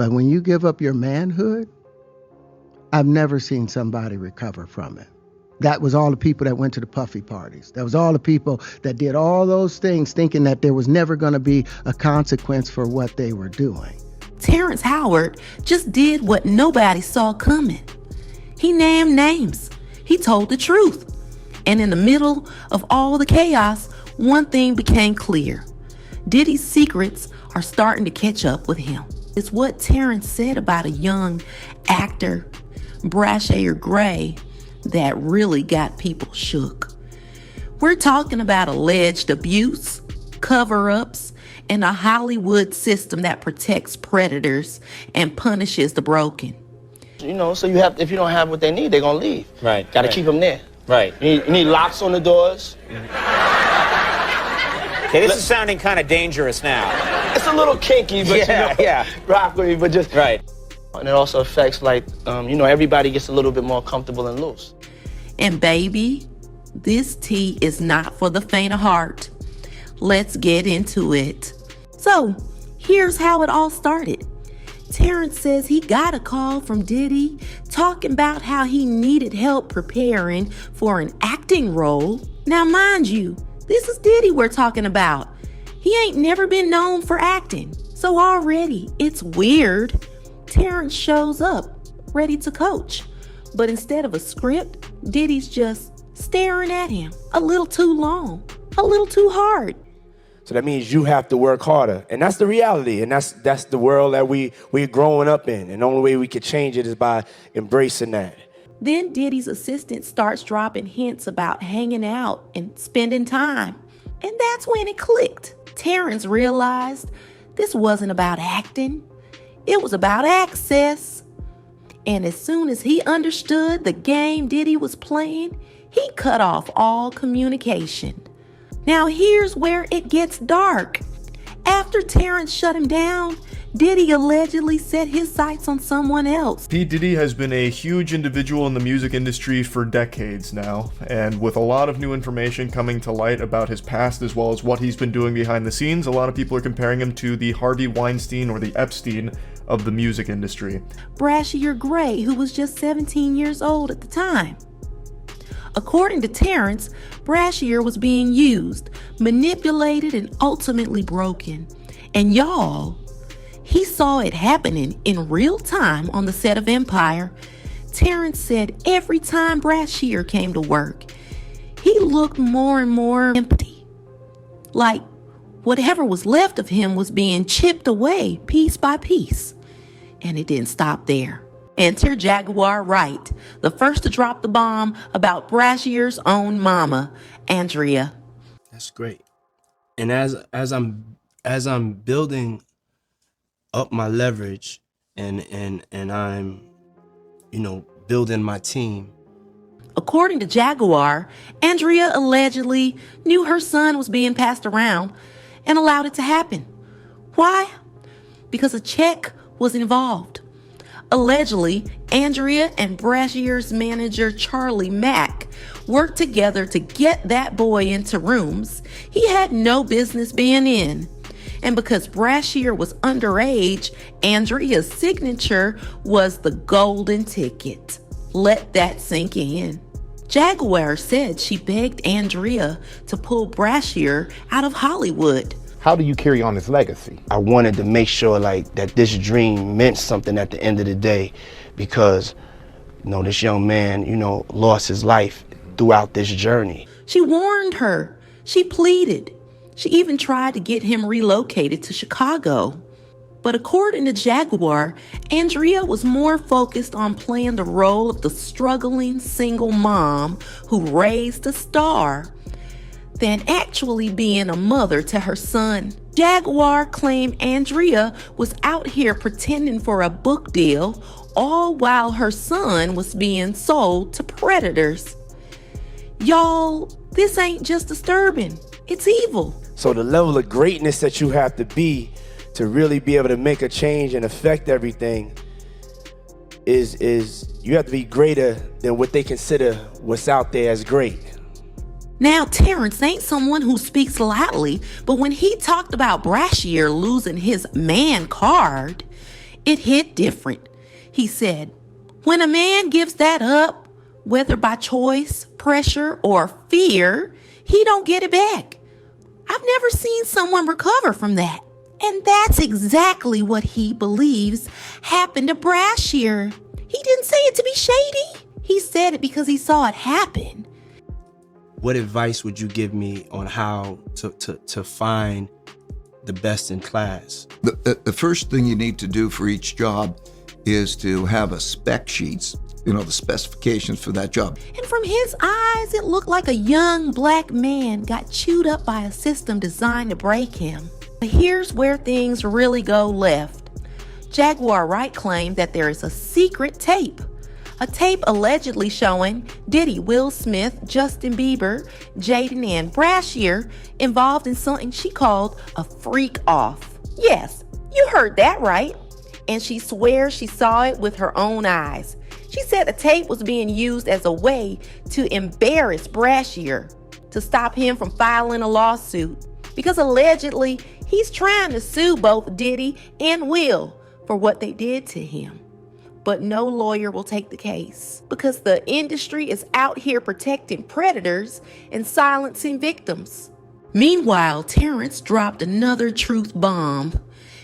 But when you give up your manhood, I've never seen somebody recover from it. That was all the people that went to the puffy parties. That was all the people that did all those things thinking that there was never going to be a consequence for what they were doing. Terrence Howard just did what nobody saw coming. He named names. He told the truth. And in the middle of all the chaos, one thing became clear. Diddy's secrets are starting to catch up with him. It's what Terrence said about a young actor-Brashier Gray that really got people shook. We're talking about alleged abuse, cover-ups, and a Hollywood system that protects predators and punishes the broken. You know, so if you don't have what they need, they're gonna leave. Right. Gotta keep them there. Right. You need locks on the doors. Okay, this is sounding kind of dangerous now. It's a little kinky, but rock with me, but just right. And it also affects everybody gets a little bit more comfortable and loose. And baby, this tea is not for the faint of heart. Let's get into it. So, here's how it all started. Terrence says he got a call from Diddy talking about how he needed help preparing for an acting role. Now, mind you, this is Diddy we're talking about. He ain't never been known for acting. So already, it's weird. Terrence shows up, ready to coach. But instead of a script, Diddy's just staring at him a little too long, a little too hard. So that means you have to work harder. And that's the reality. And that's the world that we're growing up in. And the only way we can change it is by embracing that. Then Diddy's assistant starts dropping hints about hanging out and spending time. And that's when it clicked. Terrence realized this wasn't about acting. It was about access. And as soon as he understood the game Diddy was playing, he cut off all communication. Now here's where it gets dark. After Terrence shut him down, Diddy allegedly set his sights on someone else. P. Diddy has been a huge individual in the music industry for decades now, and with a lot of new information coming to light about his past as well as what he's been doing behind the scenes, a lot of people are comparing him to the Harvey Weinstein or the Epstein of the music industry. Brashier Gray, who was just 17 years old at the time. According to Terrence, Brashier was being used, manipulated, and ultimately broken. And y'all, he saw it happening in real time on the set of Empire. Terrence said every time Brashier came to work, he looked more and more empty. Like whatever was left of him was being chipped away piece by piece. And it didn't stop there. Enter Jaguar Wright, the first to drop the bomb about Brashier's own mama, Andrea. That's great. And as I'm building up my leverage and I'm, building my team. According to Jaguar, Andrea allegedly knew her son was being passed around and allowed it to happen. Why? Because a check was involved. Allegedly, Andrea and Brashier's manager, Charlie Mack, worked together to get that boy into rooms he had no business being in. And because Brashier was underage, Andrea's signature was the golden ticket. Let that sink in. Jaguar said she begged Andrea to pull Brashier out of Hollywood. How do you carry on this legacy? I wanted to make sure that this dream meant something at the end of the day, because this young man, lost his life throughout this journey. She warned her. She pleaded. She even tried to get him relocated to Chicago. But according to Jaguar, Andrea was more focused on playing the role of the struggling single mom who raised a star than actually being a mother to her son. Jaguar claimed Andrea was out here pretending for a book deal, all while her son was being sold to predators. Y'all, this ain't just disturbing, it's evil. So the level of greatness that you have to be to really be able to make a change and affect everything is you have to be greater than what they consider what's out there as great. Now, Terrence ain't someone who speaks loudly, but when he talked about Brashier losing his man card, It hit different. He said, when a man gives that up, whether by choice, pressure, or fear, he don't get it back. I've never seen someone recover from that. And that's exactly what he believes happened to Brashier. He didn't say it to be shady. He said it because he saw it happen. What advice would you give me on how to find the best in class? The first thing you need to do for each job is to have a spec sheets, the specifications for that job. And from his eyes, it looked like a young black man got chewed up by a system designed to break him. But here's where things really go left. Jaguar Wright claimed that there is a secret tape. A tape allegedly showing Diddy, Will Smith, Justin Bieber, Jaden, and Brashier involved in something she called a freak off. Yes, you heard that right. And she swears she saw it with her own eyes. She said the tape was being used as a way to embarrass Brashier, to stop him from filing a lawsuit, because allegedly he's trying to sue both Diddy and Will for what they did to him. But no lawyer will take the case because the industry is out here protecting predators and silencing victims. Meanwhile, Terrence dropped another truth bomb.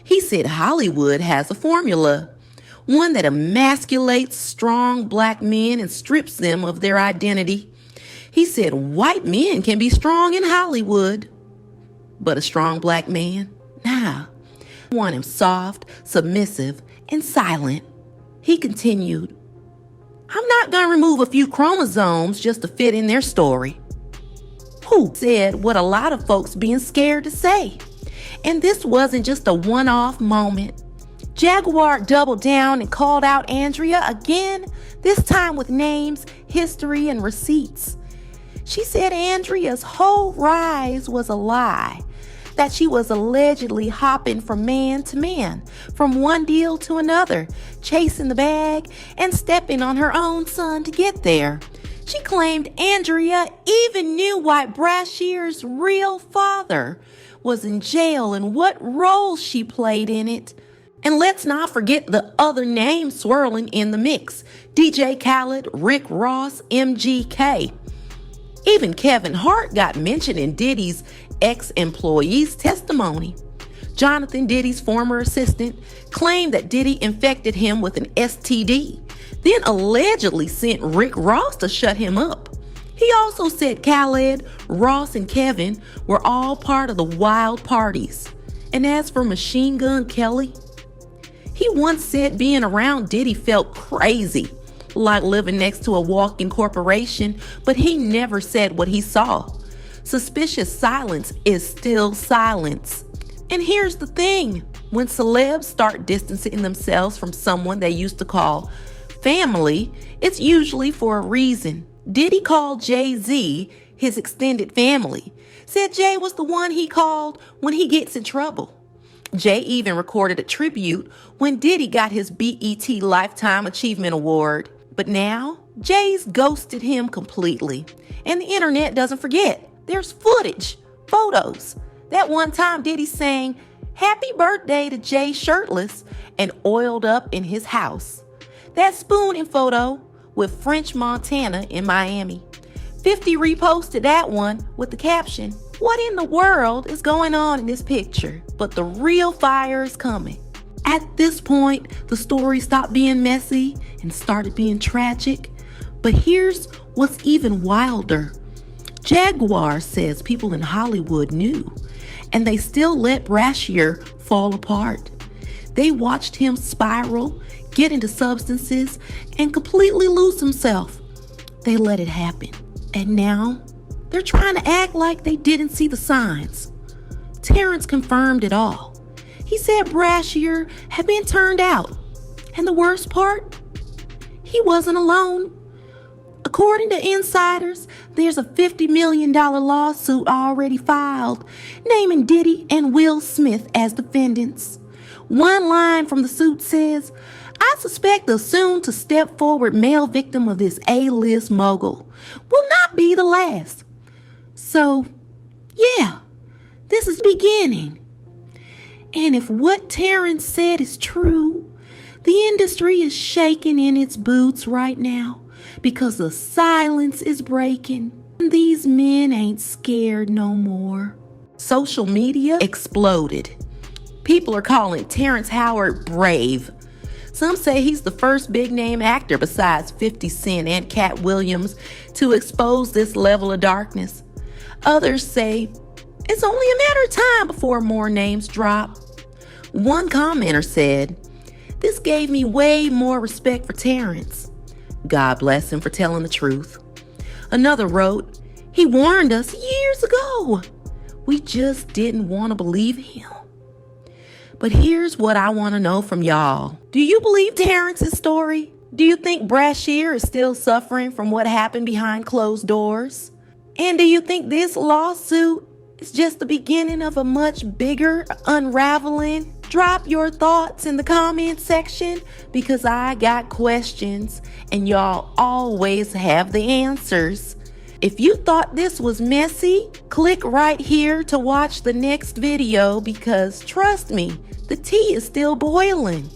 He said Hollywood has a formula, one that emasculates strong black men and strips them of their identity. He said white men can be strong in Hollywood, but a strong black man? Nah. I want him soft, submissive, and silent. He continued, I'm not going to remove a few chromosomes just to fit in their story. Who said what a lot of folks being scared to say? And this wasn't just a one-off moment. Jaguar doubled down and called out Andrea again, this time with names, history, and receipts. She said Andrea's whole rise was a lie, that she was allegedly hopping from man to man, from one deal to another, chasing the bag and stepping on her own son to get there. She claimed Andrea even knew why Brashier's real father was in jail and what role she played in it. And let's not forget the other names swirling in the mix. DJ Khaled, Rick Ross, MGK. Even Kevin Hart got mentioned in Diddy's ex-employee's testimony. Jonathan Diddy's former assistant claimed that Diddy infected him with an STD, then allegedly sent Rick Ross to shut him up. He also said Khaled, Ross, and Kevin were all part of the wild parties. And as for Machine Gun Kelly, he once said being around Diddy felt crazy, like living next to a walking corporation, but he never said what he saw. Suspicious silence is still silence. And here's the thing, when celebs start distancing themselves from someone they used to call family, it's usually for a reason. Diddy called Jay-Z his extended family, said Jay was the one he called when he gets in trouble. Jay even recorded a tribute when Diddy got his BET Lifetime Achievement Award. But now, Jay's ghosted him completely. And the internet doesn't forget. There's footage, photos. That one time Diddy sang happy birthday to Jay shirtless and oiled up in his house. That spooning photo with French Montana in Miami. 50 reposted that one with the caption, what in the world is going on in this picture? But the real fire is coming. At this point, the story stopped being messy and started being tragic. But here's what's even wilder. Jaguar says people in Hollywood knew, and they still let Brashier fall apart. They watched him spiral, get into substances, and completely lose himself. They let it happen. And now, they're trying to act like they didn't see the signs. Terrence confirmed it all. He said Brashier had been turned out. And the worst part? He wasn't alone. According to insiders, there's a $50 million lawsuit already filed, naming Diddy and Will Smith as defendants. One line from the suit says, I suspect the soon-to-step-forward male victim of this A-list mogul will not be the last. So, yeah, this is the beginning. And if what Terrence said is true, The industry is shaking in its boots right now because the silence is breaking. These men ain't scared no more. Social media exploded. People are calling Terrence Howard brave. Some say he's the first big-name actor besides 50 Cent and Cat Williams to expose this level of darkness. Others say it's only a matter of time before more names drop. One commenter said, "This gave me way more respect for Terrence. God bless him for telling the truth." Another wrote, "He warned us years ago. We just didn't want to believe him." But here's what I want to know from y'all. Do you believe Terrence's story? Do you think Brashier is still suffering from what happened behind closed doors? And do you think this lawsuit is just the beginning of a much bigger unraveling? Drop your thoughts in the comment section because I got questions and y'all always have the answers. If you thought this was messy, click right here to watch the next video because trust me, the tea is still boiling.